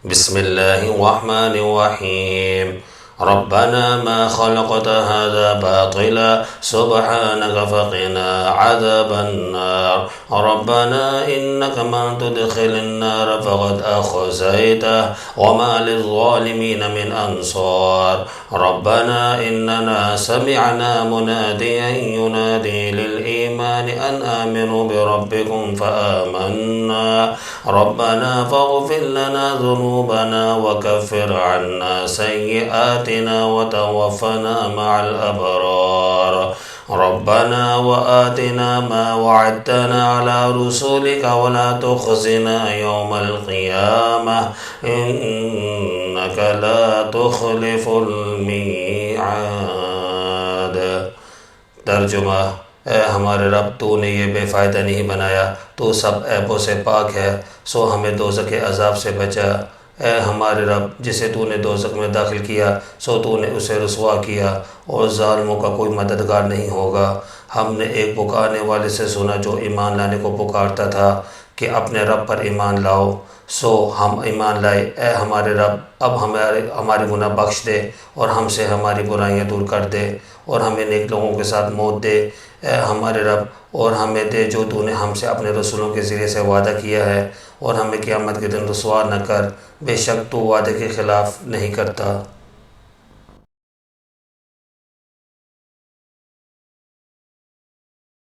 बिस्मिल्लाहिर्रहमानिर्रहीम। रब्बना मा खलक़त हाज़ा बातिला सुब्हानक फ़क़िना अज़ाबन्नार। रब्बना इन्नका मन तुदखिलिन नार फ़क़द अख़ज़यतहु वमा लिज़्ज़ालिमीन मिन अंसार। रब्बना इन्नना समिअना मुनादियन युनादी लिल ईमानि अन आमिनु बिरब्बिकुम फ़आमन्ना। रब्बना फ़ग़फ़िर लना ज़ुनूबना वकफ़िर अन्ना सय्यिआतिना वतवफ़्फ़ना मअल अबरार। रब्बना वआतिना मा वअदतना अला रुसुलिका वला तुख़ज़िना यौमल क़ियामह इन्नका ला तुख़लिफ़ुल मिआद। तर्जुमा: ए हमारे रब, तूने ये बेफ़ायदा नहीं बनाया, तो सब ऐबों से पाक है, सो हमें दोज़ख के अज़ाब से बचा। ए हमारे रब, जिसे तूने दोज़ख में दाखिल किया, सो तूने उसे रुसवा किया और ज़ालिमों का कोई मददगार नहीं होगा। हमने एक पुकारने वाले से सुना जो ईमान लाने को पुकारता था कि अपने रब पर ईमान लाओ, सो हम ईमान लाए। ए हमारे रब, अब हमारे गुनाह बख्श दे और हमसे हमारी बुराइयां दूर कर दे और हमें नेक लोगों के साथ मौत दे। ए हमारे रब, और हमें दे जो तूने हमसे अपने रसूलों के ज़रिए से वादा किया है, और हमें क़यामत के दिन रुसवा न कर, बेशक तू वादे के ख़िलाफ़ नहीं करता।